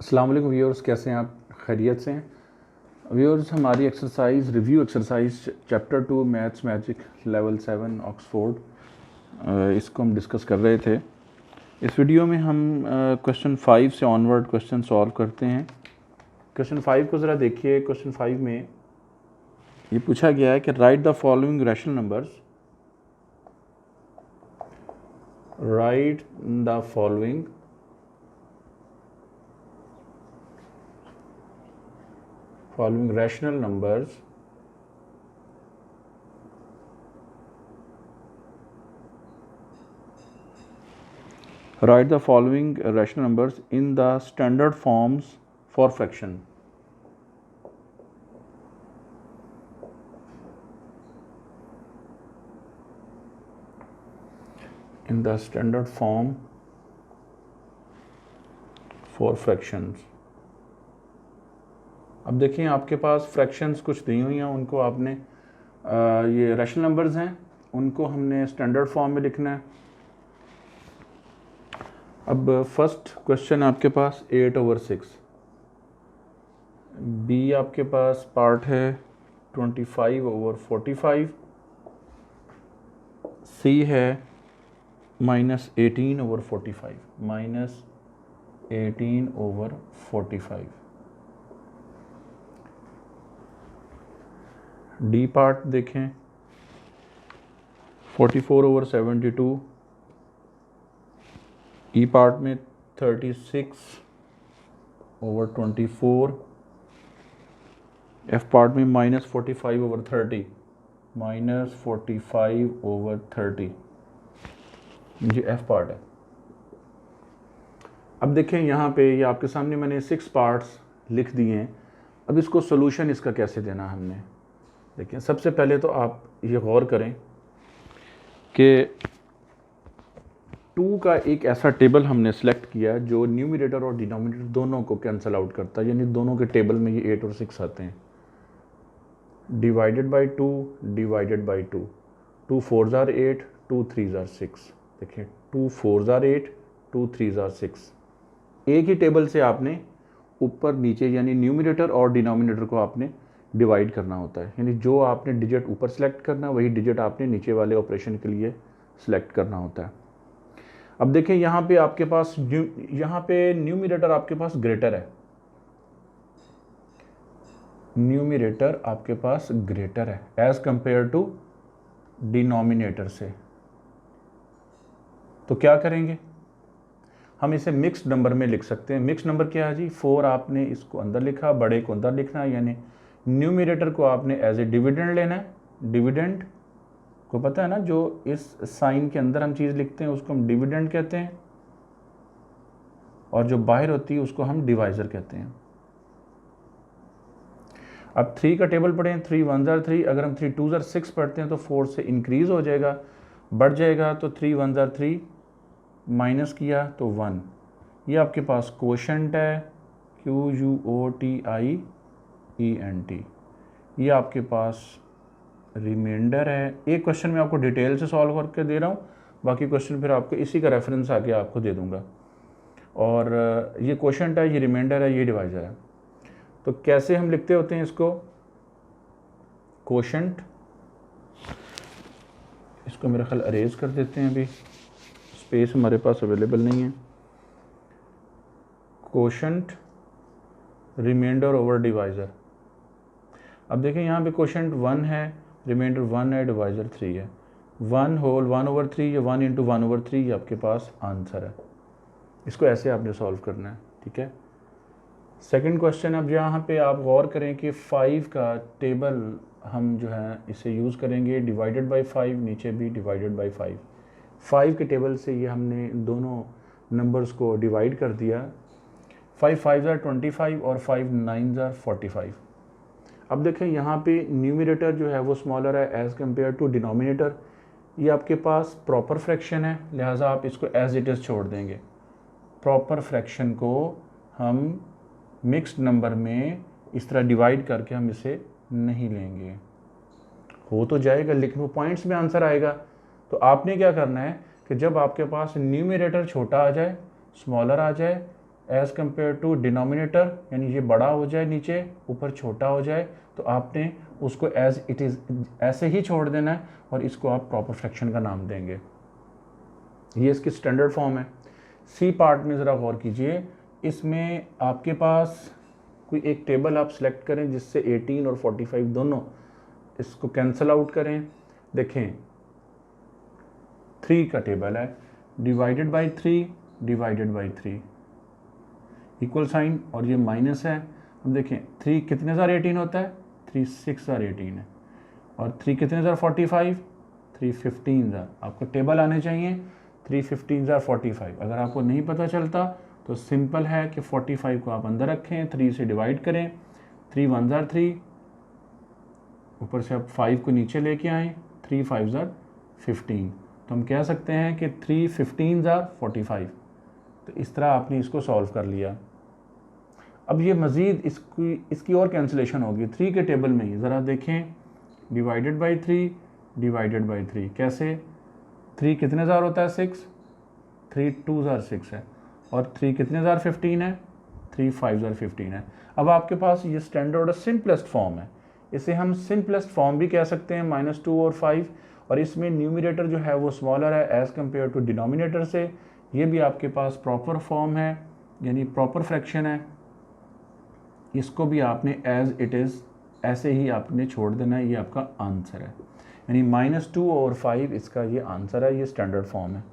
अस्सलाम वालेकुम व्यूअर्स, कैसे हैं आप? खैरियत से हैं व्यूअर्स? हमारी exercise review exercise chapter 2 maths magic level 7 Oxford, इसको हम डिस्कस कर रहे थे। इस वीडियो में हम क्वेश्चन 5 से ऑनवर्ड क्वेश्चन सॉल्व करते हैं। क्वेश्चन 5 को ज़रा देखिए। क्वेश्चन 5 में ये पूछा गया है कि right the following rational numbers, right the following rational numbers write the following rational numbers in the standard forms for fraction. In the standard form for fractions. अब देखिए, आपके पास फ्रैक्शंस कुछ दी हुई हैं, उनको आपने ये रैशनल नंबर्स हैं, उनको हमने स्टैंडर्ड फॉर्म में लिखना है। अब फर्स्ट क्वेश्चन आपके पास 8/6, बी आपके पास पार्ट है 25/45, सी है -18/45, -18/45। डी पार्ट देखें 44/72, ई पार्ट में 36/24, एफ पार्ट में -45/30, -45/30, ये एफ पार्ट है। अब देखें यहाँ पे, ये आपके सामने मैंने 6 पार्ट्स लिख दिए हैं। अब इसको सोल्यूशन इसका कैसे देना हमने, देखिए। सबसे पहले तो आप ये गौर करें कि 2 का एक ऐसा टेबल हमने सेलेक्ट किया जो न्यूमरेटर और डिनोमिनेटर दोनों को कैंसिल आउट करता है, यानी दोनों के टेबल में ये 8 और 6 आते हैं। Divided by 2, divided by 2, 2 4s are 8, 2 3s are 6। देखिए 2 4s are 8, 2 3s are 6। एक ही टेबल से आपने ऊपर नीचे यानी न्यूमरेटर और डिनोमिनेटर को आपने डिवाइड करना होता है, यानी जो आपने डिजिट ऊपर सेलेक्ट करना वही डिजिट आपने नीचे वाले ऑपरेशन के लिए सेलेक्ट करना होता है। अब देखें यहाँ पे आपके पास यहाँ पे न्यूमरेटर आपके पास ग्रेटर है, न्यूमरेटर आपके पास ग्रेटर है एज कंपेयर टू डिनोमिनेटर से। तो क्या करेंगे, हम इसे मिक्स्ड नंबर में लिख सकते हैं। मिक्स्ड नंबर क्या है जी? 4 आपने इसको अंदर लिखा, बड़े को अंदर लिखना है, यानी न्यूमरेटर को आपने एज ए डिविडेंड लेना है। डिविडेंड को पता है ना, जो इस साइन के अंदर हम चीज़ लिखते हैं उसको हम डिविडेंड कहते हैं, और जो बाहर होती है उसको हम डिवाइजर कहते हैं। अब 3 का टेबल पढ़ें, 3 1s are 3, अगर हम 3 2s are 6 पढ़ते हैं तो 4 से इंक्रीज़ हो जाएगा, बढ़ जाएगा, तो 3 1s are 3, माइनस किया तो 1। ये आपके पास कोशेंट है, QUOTIENT। ये आपके पास रिमाइंडर है। एक क्वेश्चन मैं आपको डिटेल से सॉल्व करके दे रहा हूँ, बाकी क्वेश्चन फिर आपको इसी का रेफरेंस आके आपको दे दूंगा। और ये कोशेंट है, ये रिमाइंडर है, ये डिवाइजर है। तो कैसे हम लिखते होते हैं इसको? कोशेंट, इसको मेरा ख्याल अरेज कर देते हैं, अभी स्पेस हमारे पास अवेलेबल नहीं है। Quotient remainder over divisor. अब देखें यहाँ पे कोशेंट 1 है, रिमाइंडर 1 है, डिवाइजर 3 है। 1 होल 1/3 या 1 × 1/3 ये आपके पास आंसर है। इसको ऐसे आपने सॉल्व करना है, ठीक है। सेकंड क्वेश्चन, अब यहाँ पे आप गौर करें कि 5 का टेबल हम जो है इसे यूज़ करेंगे, डिवाइडेड बाई 5, नीचे भी डिवाइडेड बाई 5। 5 के टेबल से ये हमने दोनों नंबर्स को डिवाइड कर दिया। 5 5s are 25 और 5 9s are 45। अब देखें यहाँ पे न्यूमरेटर जो है वो स्मॉलर है एज़ कम्पेयर टू डिनोमिनेटर। ये आपके पास प्रॉपर फ्रैक्शन है, लिहाजा आप इसको एज इट इज़ छोड़ देंगे। प्रॉपर फ्रैक्शन को हम मिक्स्ड नंबर में इस तरह डिवाइड करके हम इसे नहीं लेंगे। हो तो जाएगा लेकिन वो पॉइंट्स में आंसर आएगा। तो आपने क्या करना है कि जब आपके पास न्यूमरेटर छोटा आ जाए, स्मॉलर आ जाए, एज़ कम्पेयर टू डिनोमिनेटर, यानी ये बड़ा हो जाए नीचे, ऊपर छोटा हो जाए, तो आपने उसको एज इट इज़ ऐसे ही छोड़ देना है और इसको आप प्रॉपर फ्रैक्शन का नाम देंगे। ये इसकी स्टैंडर्ड फॉर्म है। सी पार्ट में ज़रा गौर कीजिए, इसमें आपके पास कोई एक टेबल आप सेलेक्ट करें जिससे 18 और 45 दोनों इसको कैंसिल आउट करें। देखें 3 का टेबल है, divided by 3 divided by 3 equal sign, और ये माइनस है। अब देखें 3 कितने ज़ार 18 होता है, 3 6 ज़ार 18 है, और 3 कितने ज़ार 45, 3 15 ज़ार। आपको टेबल आने चाहिए 3 15 ज़ार 45। अगर आपको नहीं पता चलता तो सिंपल है कि 45 को आप अंदर रखें, 3 से डिवाइड करें, 3 1 ज़ार 3, ऊपर से आप 5 को नीचे लेके आएँ, 3 5 ज़ार 15। तो हम कह सकते हैं कि 3 15 ज़ार 45। तो इस तरह आपने इसको सॉल्व कर लिया। अब ये मज़ीद इसकी और कैंसिलेशन होगी 3 के टेबल में ही। ज़रा देखें, डिवाइडेड बाई 3 डिवाइडेड बाई 3 कैसे, 3 कितने ज़ार होता है 6, 3 2 ज़ार 6 है, और 3 कितने ज़ार 15 है, 3 5 ज़ार 15 है। अब आपके पास ये स्टैंडर्ड सिंपलेस्ट फॉर्म है, इसे हम सिंपलेस्ट फॉर्म भी कह सकते हैं, -2 और 5, और इसमें न्यूमरेटर जो है वो स्मॉलर है एज़ कम्पेयर टू डिनोमिनेटर से। ये भी आपके पास प्रॉपर फॉर्म है, यानी प्रॉपर फ्रैक्शन है। इसको भी आपने एज इट इज़ ऐसे ही आपने छोड़ देना है, ये आपका आंसर है। यानी -2 और 5 इसका ये आंसर है, ये स्टैंडर्ड फॉर्म है।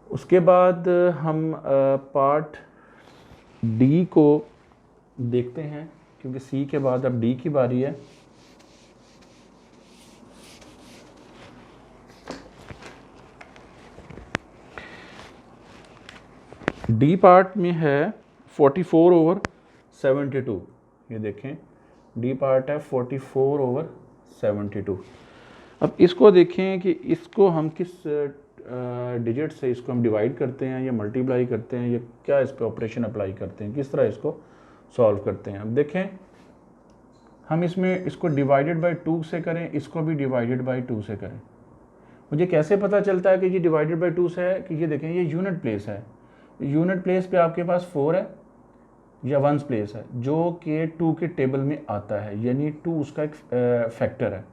उसके बाद हम पार्ट डी को देखते हैं, क्योंकि सी के बाद अब डी की बारी है। डी पार्ट में है 44 ओवर 72। ये देखें डी पार्ट है 44 ओवर 72। अब इसको देखें कि इसको हम किस डिजिट से इसको हम डिवाइड करते हैं या मल्टीप्लाई करते हैं या क्या इस पर ऑपरेशन अप्लाई करते हैं, किस तरह इसको सॉल्व करते हैं। अब देखें हम इसमें इसको डिवाइडेड बाई 2 से करें, इसको भी डिवाइडेड बाई 2 से करें। मुझे कैसे पता चलता है कि ये डिवाइडेड बाई 2 से है, कि ये देखें ये यूनिट प्लेस है। यूनिट प्लेस पे आपके पास 4 है या वंस प्लेस है, जो कि 2 के टेबल में आता है, यानी 2 उसका एक फैक्टर है।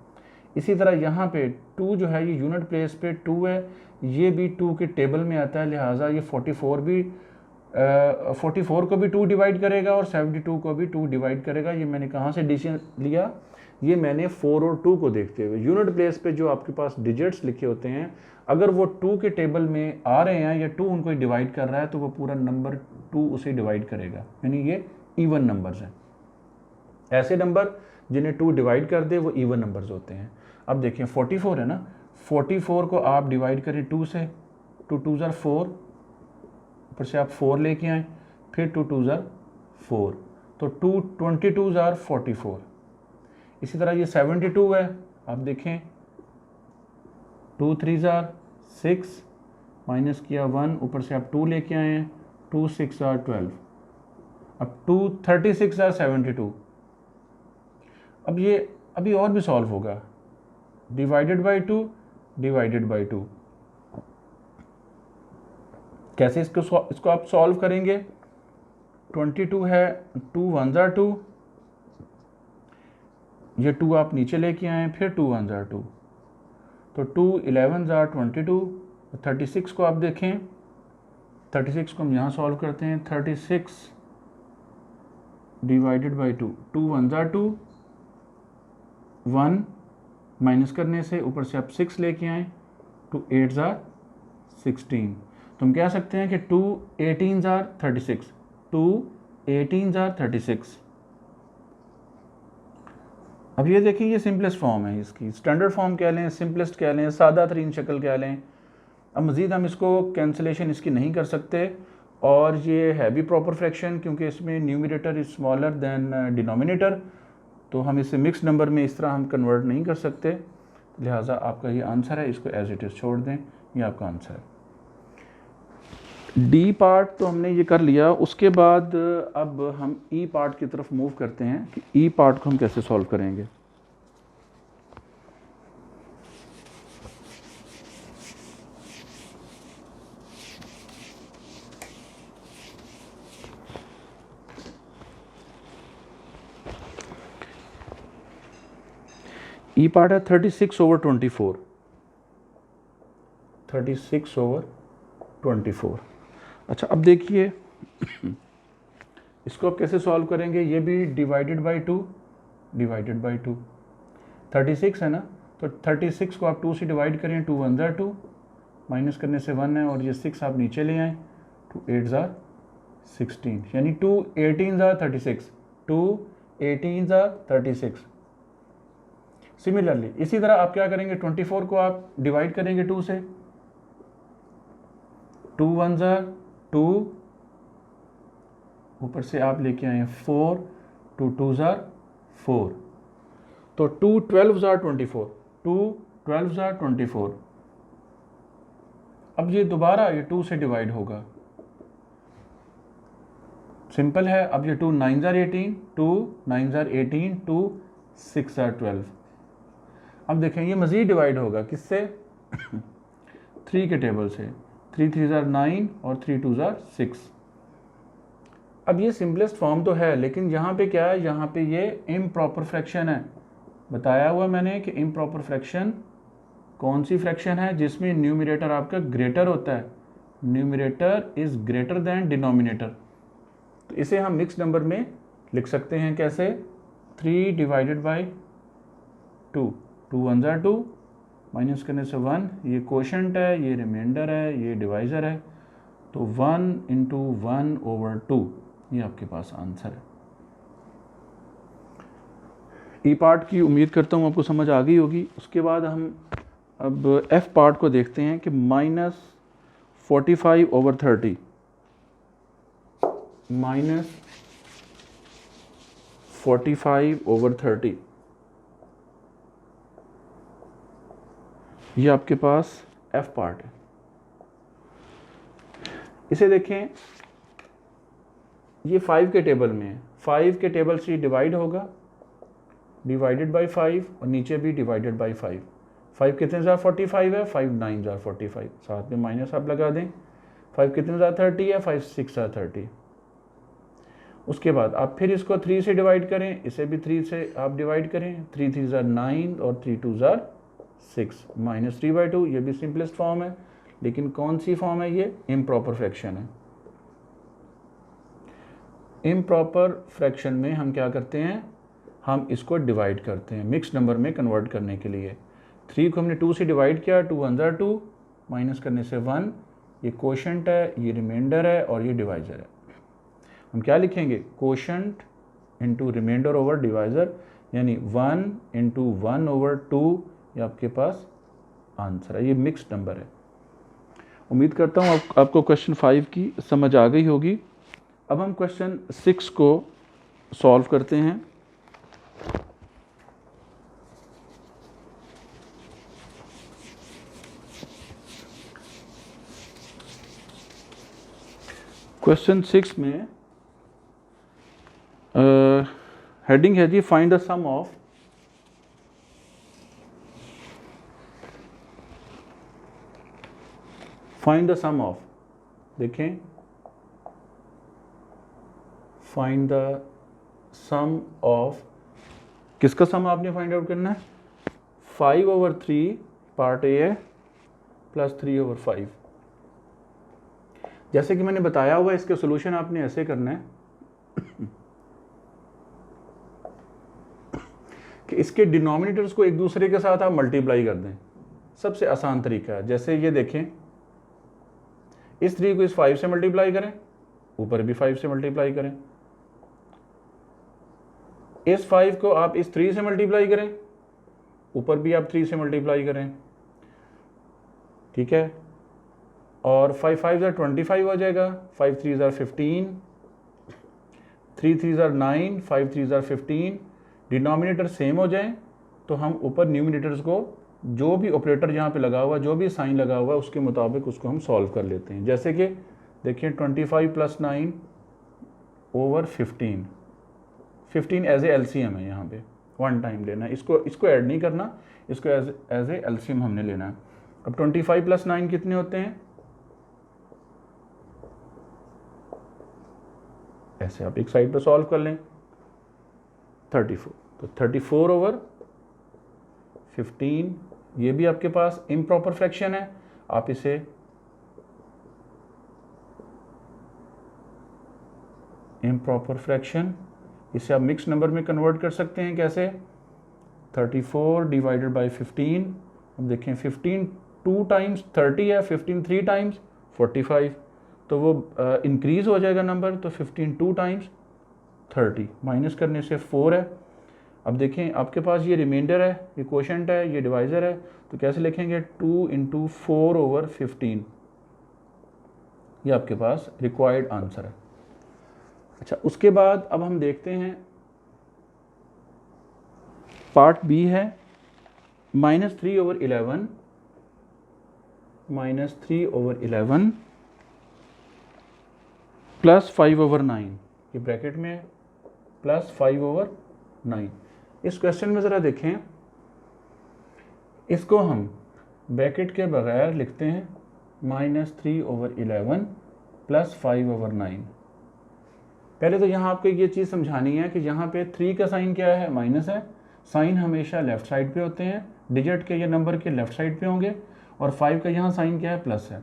इसी तरह यहाँ पे 2 जो है ये यूनिट प्लेस पे 2 है, ये भी 2 के टेबल में आता है, लिहाजा ये 44 को भी 2 डिवाइड करेगा और 72 को भी 2 डिवाइड करेगा। ये मैंने कहाँ से डिसीजन लिया, ये मैंने 4 और 2 को देखते हुए। यूनिट प्लेस पे जो आपके पास डिजिट्स लिखे होते हैं, अगर वो 2 के टेबल में आ रहे हैं या 2 उनको डिवाइड कर रहा है, तो वो पूरा नंबर 2 उसे डिवाइड करेगा, यानी ये इवन नंबर्स हैं। ऐसे नंबर जिन्हें 2 डिवाइड कर दे वो इवन नंबर्स होते हैं। अब देखें 44 है ना, 44 को आप डिवाइड करें 2 से, 2 2 ज़ार 4, ऊपर से आप 4 लेके आएँ, फिर 2 2 ज़ार 4, तो 22 ज़ार 44। इसी तरह ये 72 है, आप देखें 2 3 ज़ार 6, माइनस किया 1, ऊपर से आप 2 लेके आए हैं, 2 6 ज़ार 12, अब 2 36 ज़ार 72। अब ये अभी और भी सॉल्व होगा, डिवाइडेड बाई 2 डिवाइडेड बाई 2। कैसे इसको आप सॉल्व करेंगे, 22 है, 2 1 ज़ार 2, ये 2 आप नीचे लेके आए, फिर 2 1 ज़ार 2, तो 2 11 ज़ार 22। 36 को आप देखें, 36 को हम यहाँ सॉल्व करते हैं, 36 डिवाइडेड बाई 2, 2 1 ज़ार 2, 1 माइनस करने से ऊपर से आप 6 लेके आए, 2 8 ज़ार 16। तो हम कह सकते हैं कि 2 18 ज़ार 36, 2 18 ज़ार 36। अब ये देखिए ये सिंपलेस्ट फॉर्म है, इसकी स्टैंडर्ड फॉर्म कह लें, सिंपलेस्ट कह लें, सादा तरीन शक्ल कह लें। अब मज़ीद हम इसको कैंसिलेशन इसकी नहीं कर सकते, और ये है भी प्रॉपर फ्रैक्शन, क्योंकि इसमें numerator is smaller than denominator, तो हम इसे मिक्स नंबर में इस तरह हम कन्वर्ट नहीं कर सकते। लिहाजा आपका ये आंसर है, इसको एज इट इज़ छोड़ दें, ये आपका आंसर है। डी पार्ट तो हमने ये कर लिया। उसके बाद अब हम ई पार्ट की तरफ मूव करते हैं कि ई पार्ट को हम कैसे सॉल्व करेंगे। ई पार्ट है 36/24, 36/24। अच्छा अब देखिए इसको आप कैसे सॉल्व करेंगे, ये भी डिवाइडेड बाई 2, 36 है ना, तो 36 को आप 2 से डिवाइड करें, 2 1 ज़ार 2, माइनस करने से 1 है, और ये 6 आप नीचे ले आएँ, 2 8 ज़ार 16, यानी 2 18 ज़ार 36, 2 18 ज़ार 36। सिमिलरली इसी तरह आप क्या करेंगे, 24 को आप डिवाइड करेंगे 2 से, 2 1 ज़ार 2, ऊपर से आप लेके आए 4, 2 2 ज़ार 4, तो 2 12 ज़ार 24, 2 12 ज़ार 24। अब ये दोबारा ये 2 से डिवाइड होगा, सिंपल है। अब ये 2 9 ज़ार 18, 2 9 ज़ार 18, 2 6 ज़ार 12। अब देखें ये मज़ीद डिवाइड होगा किससे 3 के टेबल से, 3 3 ज़ार 9 और 3 2 ज़ार 6। अब ये सिंपलेस्ट फॉर्म तो है, लेकिन यहाँ पे क्या है, यहाँ पे ये इम्प्रॉपर फ्रैक्शन है। बताया हुआ मैंने कि इम्प्रॉपर फ्रैक्शन कौन सी फ्रैक्शन है, जिसमें न्यूमरेटर आपका ग्रेटर होता है, numerator is greater than denominator. तो इसे हम मिक्स नंबर में लिख सकते हैं कैसे, 3 डिवाइडेड बाई 2, 2 1 ज़ार 2, माइनस करने से 1, ये कोशेंट है, ये रिमाइंडर है, ये डिवाइज़र है, तो 1 इंटू 1/2, ये आपके पास आंसर है। ई पार्ट की उम्मीद करता हूँ आपको समझ आ गई होगी। उसके बाद हम अब एफ पार्ट को देखते हैं कि -45/30, -45/30, ये आपके पास एफ पार्ट है। इसे देखें, ये 5 के टेबल में है, 5 के टेबल से डिवाइड होगा, डिवाइडेड बाई 5, और नीचे भी डिवाइडेड बाई 5। 5 कितने ज़ार 45 है, 5 9 ज़ार 45, साथ में माइनस आप लगा दें। 5 कितने ज़ार 30 है, 5 6 ज़ार 30। उसके बाद आप फिर इसको 3 से डिवाइड करें, इसे भी 3 से आप डिवाइड करें, 3 3 ज़ार 9 और 3 2 ज़ार 6, -3/2। ये भी सिंपलेस्ट फॉर्म है, लेकिन कौन सी फॉर्म है, ये इम्प्रॉपर फ्रैक्शन है। इम्प्रॉपर फ्रैक्शन में हम क्या करते हैं, हम इसको डिवाइड करते हैं मिक्स नंबर में कन्वर्ट करने के लिए। 3 को हमने 2 से डिवाइड किया, 2 1 ज़ार 2, माइनस करने से 1, ये कोशेंट है, ये रिमाइंडर है, और ये डिवाइज़र है। हम क्या लिखेंगे, quotient into remainder over divisor, यानी 1 इंटू 1/2, ये आपके पास आंसर है। ये मिक्स नंबर है। उम्मीद करता हूँ आपको क्वेश्चन 5 की समझ आ गई होगी। अब हम क्वेश्चन 6 को सॉल्व करते हैं। क्वेश्चन 6 में हेडिंग है जी, फाइंड द सम ऑफ देखें, फाइंड द सम ऑफ, किसका सम आपने फाइंड आउट करना है, 5/3 पार्ट ए है प्लस 3/5। जैसे कि मैंने बताया हुआ, इसके सॉल्यूशन आपने ऐसे करना है कि इसके डिनोमिनेटर्स को एक दूसरे के साथ आप मल्टीप्लाई कर दें। सबसे आसान तरीका है, जैसे ये देखें, इस 3 को इस 5 से मल्टीप्लाई करें, ऊपर भी 5 से मल्टीप्लाई करें, इस 5 को आप इस 3 से मल्टीप्लाई करें, ऊपर भी आप 3 से मल्टीप्लाई करें, ठीक है। और 5 5 ज़ार 25 हो जाएगा, 5 3 ज़ार 15, 3 3 ज़ार 9, 5 3 ज़ार 15। डिनोमिनेटर सेम हो जाए तो हम ऊपर न्यूमिनेटर्स को, जो भी ऑपरेटर यहाँ पे लगा हुआ, जो भी साइन लगा हुआ है, उसके मुताबिक उसको हम सॉल्व कर लेते हैं। जैसे कि देखिए 25 + 9/15, 15 एज ए एलसीएम है, यहाँ पे 1 टाइम लेना है, इसको ऐड नहीं करना, इसको एज ए एलसीएम हमने लेना है। अब 25 + 9 कितने होते हैं, ऐसे आप एक साइड पे सॉल्व कर लें, 34, तो 34/15 15, ये भी आपके पास इम्प्रॉपर फ्रैक्शन है, आप इसे इम्प्रॉपर फ्रैक्शन, इसे आप मिक्स नंबर में कन्वर्ट कर सकते हैं। कैसे? 34 डिवाइडेड बाई 15, अब देखें 15 2 टाइम्स 30 है, 15 3 टाइम्स 45, तो वो इंक्रीज़ हो जाएगा नंबर, तो 15 2 टाइम्स 30, माइनस करने से 4 है। अब देखें आपके पास ये रिमाइंडर है, ये क्वोशंट है, ये डिवाइज़र है, तो कैसे लिखेंगे? 2 × 4/15, ये आपके पास रिक्वायर्ड आंसर है। अच्छा, उसके बाद अब हम देखते हैं पार्ट बी है -3/11 प्लस 5/9, ये ब्रैकेट में है, प्लस 5/9। इस क्वेश्चन में ज़रा देखें, इसको हम ब्रैकेट के बगैर लिखते हैं -3/11 प्लस 5/9। पहले तो यहाँ आपको ये चीज़ समझानी है कि यहाँ पे 3 का साइन क्या है? माइनस है। साइन हमेशा लेफ़्ट साइड पे होते हैं, डिजिट के या नंबर के लेफ़्ट साइड पे होंगे, और 5 का यहाँ साइन क्या है? प्लस है।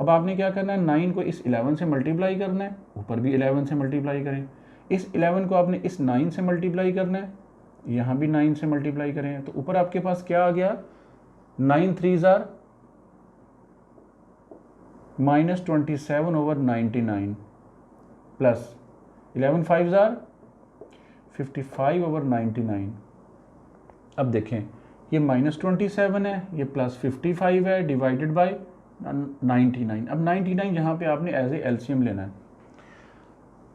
अब आपने क्या करना है? 9 को इस 11 से मल्टीप्लाई करना है, ऊपर भी 11 से मल्टीप्लाई करें। इस 11 को आपने इस 9 से मल्टीप्लाई करना है, यहाँ भी 9 से मल्टीप्लाई करें, तो ऊपर आपके पास क्या आ गया? 9 3s are -27/99 plus 11 5s are 55/99। अब देखें, ये -27 है, ये +55 है, डिवाइडेड बाय 99। अब 99 यहाँ पे आपने एज ए एलसीएम लेना है।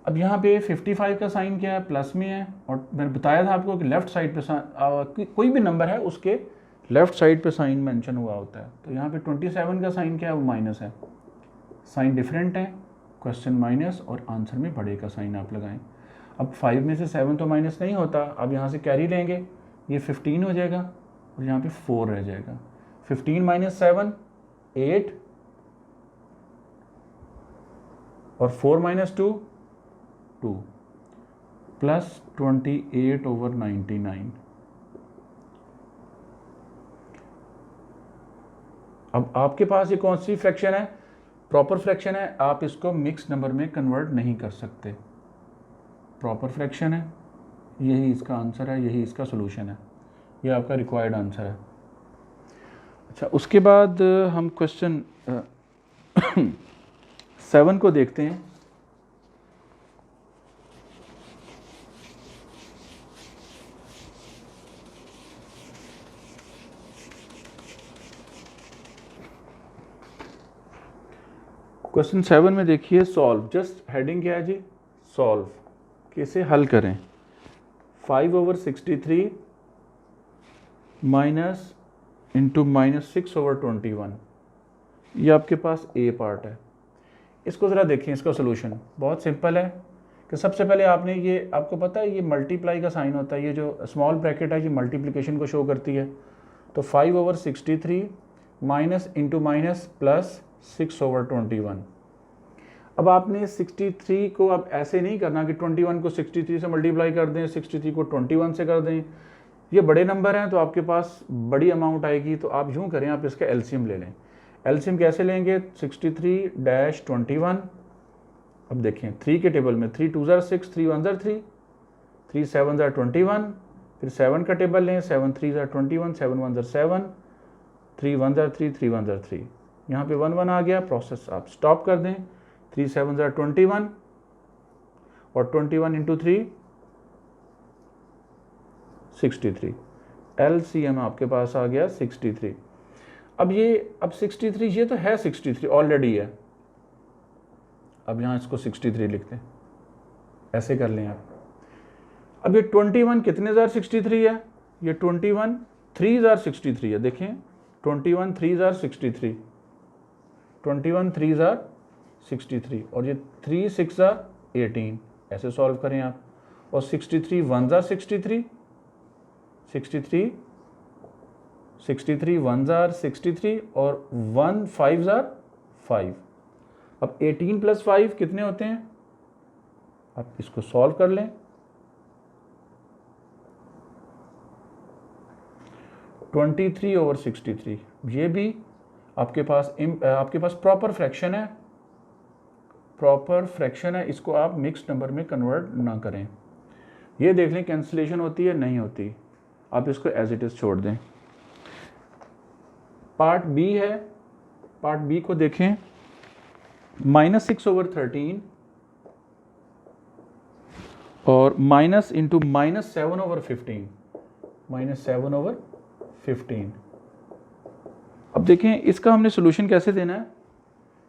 अब यहाँ पे 55 का साइन क्या है? प्लस में है, और मैंने बताया था आपको कि लेफ्ट साइड पे कोई भी नंबर है उसके लेफ्ट साइड पे साइन मेंशन हुआ होता है। तो यहाँ पे 27 का साइन क्या है? वो माइनस है, साइन डिफरेंट है, क्वेश्चन माइनस, और आंसर में बड़े का साइन आप लगाएं। अब 5 में से 7 तो माइनस नहीं होता, अब यहाँ से कैरी लेंगे, ये 15 हो जाएगा, और यहाँ पे 4 रह जाएगा। 15 - 7 8, और 4 - 2 2, प्लस 28/99। अब आपके पास ये कौन सी फ्रैक्शन है? प्रॉपर फ्रैक्शन है, आप इसको मिक्स नंबर में कन्वर्ट नहीं कर सकते। प्रॉपर फ्रैक्शन है, यही इसका आंसर है, यही इसका सोल्यूशन है, ये आपका रिक्वायर्ड आंसर है। अच्छा, उसके बाद हम क्वेश्चन 7 को देखते हैं। क्वेश्चन 7 में देखिए, सॉल्व, जस्ट हेडिंग क्या है जी? सॉल्व, कैसे हल करें? 5/63 माइनस इंटू -6/21, ये आपके पास ए पार्ट है। इसको ज़रा देखें, इसका सोल्यूशन बहुत सिंपल है कि सबसे पहले आपने ये, आपको पता है ये मल्टीप्लाई का साइन होता है, ये जो स्मॉल ब्रैकेट है ये मल्टीप्लिकेशन को शो करती है। तो 5/63 माइनस इंटू माइनस प्लस 6/21। अब आपने 63 को अब ऐसे नहीं करना कि 21 को 63 से मल्टीप्लाई कर दें, 63 को 21 से कर दें, ये बड़े नंबर हैं तो आपके पास बड़ी अमाउंट आएगी। तो आप यूँ करें, आप इसका एलसीएम ले लें। एलसीएम कैसे लेंगे? 63-21। अब देखें 3 के टेबल में 3 2s are 6, 3 1s are 3, 3 7s are 21, फिर 7 का टेबल लें, 7 3s are 21, 7 1s are 7, 3 1s are 3, 3 1s are 3, यहाँ पे 1 1 आ गया, प्रोसेस आप स्टॉप कर दें। 3 7s are 21, और 21 × 3 63, एलसीएम आपके पास आ गया 63। अब 63, ये तो है 63 ऑलरेडी है, अब यहाँ इसको 63 लिखते हैं, ऐसे कर लें आप। अब ये 21 कितने ज़ार 63 है? ये 21 3s are 63 है, देखें 21 3s are 63, 21 3s are 63, और ये 3 6s are 18, ऐसे सॉल्व करें आप। और 63 1s are 63, 63 1s are 63, और 1 5s are 5। अब 18 + 5 कितने होते हैं? आप इसको सॉल्व कर लें। 23/63, ये भी आपके पास प्रॉपर फ्रैक्शन है, इसको आप मिक्स्ड नंबर में कन्वर्ट ना करें। ये देख लें कैंसिलेशन होती है नहीं होती, आप इसको एज इट इज़ छोड़ दें। पार्ट बी है, पार्ट बी को देखें, -6/13 और माइनस इंटू -7/15, -7/15। अब देखें इसका हमने सोल्यूशन कैसे देना है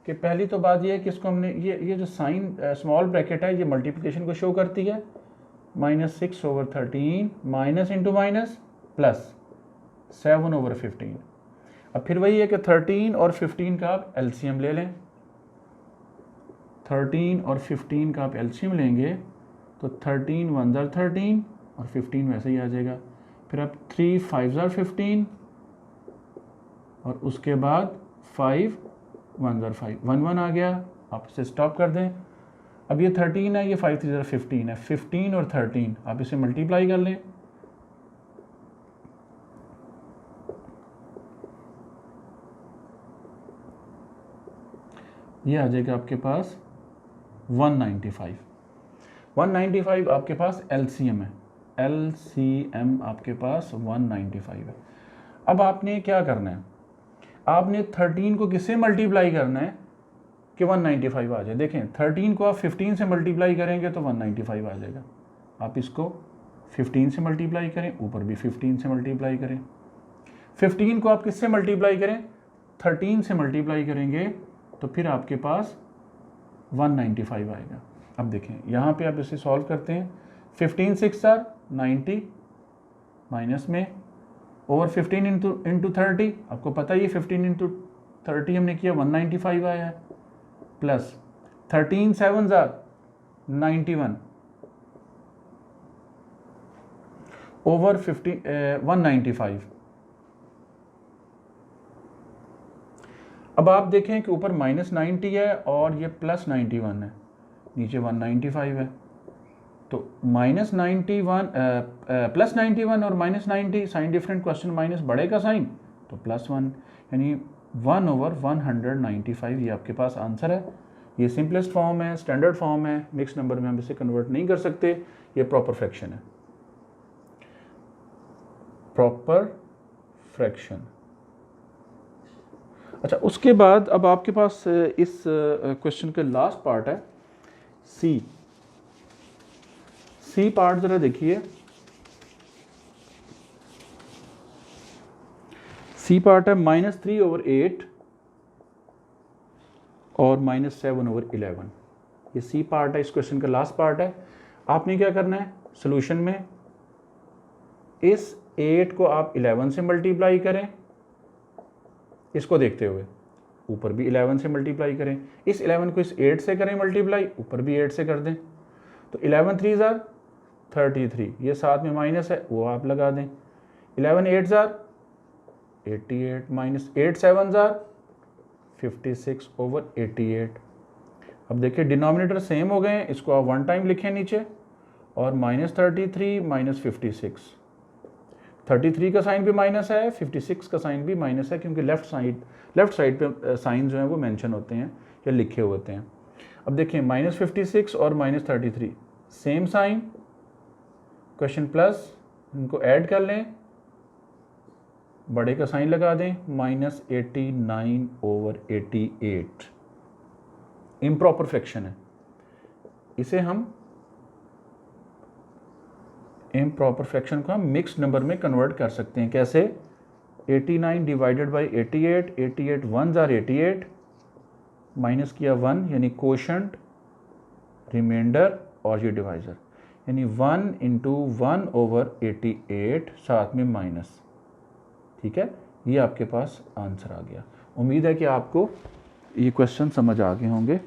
कि पहली तो बात यह है कि इसको हमने ये जो साइन स्मॉल ब्रैकेट है ये मल्टीप्लिकेशन को शो करती है, -6/13 माइनस इंटू माइनस प्लस 7/15। अब फिर वही है कि 13 और 15 का आप एलसीएम ले लें, 13 और 15 का आप एलसीएम लेंगे तो 13 1 जार 13 और 15 वैसे ही आ जाएगा। फिर आप 3 5 जार 15 और उसके बाद 5 1 जार 5, 1 1 आ गया, आप इसे स्टॉप कर दें। अब ये 13 है, ये 5 3 जार 15 है, 15 और 13 आप इसे मल्टीप्लाई कर लें, ये आ जाएगा आपके पास 195 आपके पास एलसीएम है, एलसीएम आपके पास 195 है। अब आपने क्या करना है, आपने 13 को किससे मल्टीप्लाई करना है कि 195 आ जाए। देखें 13 को आप 15 से मल्टीप्लाई करेंगे तो 195 आ जाएगा, आप इसको 15 से मल्टीप्लाई करें, ऊपर भी 15 से मल्टीप्लाई करें। 15 को आप किससे मल्टीप्लाई करें, 13 से मल्टीप्लाई करेंगे तो फिर आपके पास 195 आएगा। अब देखें यहाँ पे आप इसे सॉल्व करते हैं, 15 6 जार 90 माइनस में ओवर 15 इंटू 30, आपको पता ही है 15 इंटू 30 हमने किया 195 आया है, प्लस 13 7 जार 91 ओवर 195। अब आप देखें कि ऊपर -90 है और ये +91 है, नीचे 195 है, तो -91 +91 और -90 साइन डिफरेंट, क्वेश्चन माइनस बड़े का साइन तो +1, यानी 1/195 ये आपके पास आंसर है। ये सिंपलेस्ट फॉर्म है, स्टैंडर्ड फॉर्म है, मिक्स नंबर में हम इसे कन्वर्ट नहीं कर सकते, ये प्रॉपर फ्रैक्शन है, प्रॉपर फ्रैक्शन। अच्छा, उसके बाद अब आपके पास इस क्वेश्चन के लास्ट पार्ट है सी पार्ट, जरा देखिए। सी पार्ट है -3/8 और -7/11। ये सी पार्ट है, इस क्वेश्चन का लास्ट पार्ट है। आपने क्या करना है, सॉल्यूशन में इस 8 को आप 11 से मल्टीप्लाई करें, इसको देखते हुए ऊपर भी 11 से मल्टीप्लाई करें, इस 11 को इस 8 से करें मल्टीप्लाई, ऊपर भी 8 से कर दें, तो 11 3 जार 33, ये साथ में माइनस है वो आप लगा दें, 11 8 जार 88 माइनस 8 7 जार 56/88। अब देखिए डिनोमिनेटर सेम हो गए हैं, इसको आप 1 टाइम लिखें नीचे, और -33 माइनस 56, 33 का साइन भी माइनस है, 56 का साइन भी माइनस है, क्योंकि लेफ्ट साइड पे साइन जो हैं वो मेंशन होते हैं या लिखे होते हैं। अब देखिए -56 और -33 सेम साइन, क्वेश्चन प्लस, इनको ऐड कर लें, बड़े का साइन लगा दें, -89/88। इम्प्रॉपर फ्रैक्शन है, इसे हम इम्प्रॉपर फ्रैक्शन को हम मिक्स्ड नंबर में कन्वर्ट कर सकते हैं। कैसे, 89 डिवाइडेड बाई 88, 88 1 जार 88, माइनस किया 1 यानी कोशेंट, रिमाइंडर और ये डिवाइजर, यानी 1 × 1/88 साथ में माइनस। ठीक है, ये आपके पास आंसर आ गया। उम्मीद है कि आपको ये क्वेश्चन समझ आ गए होंगे।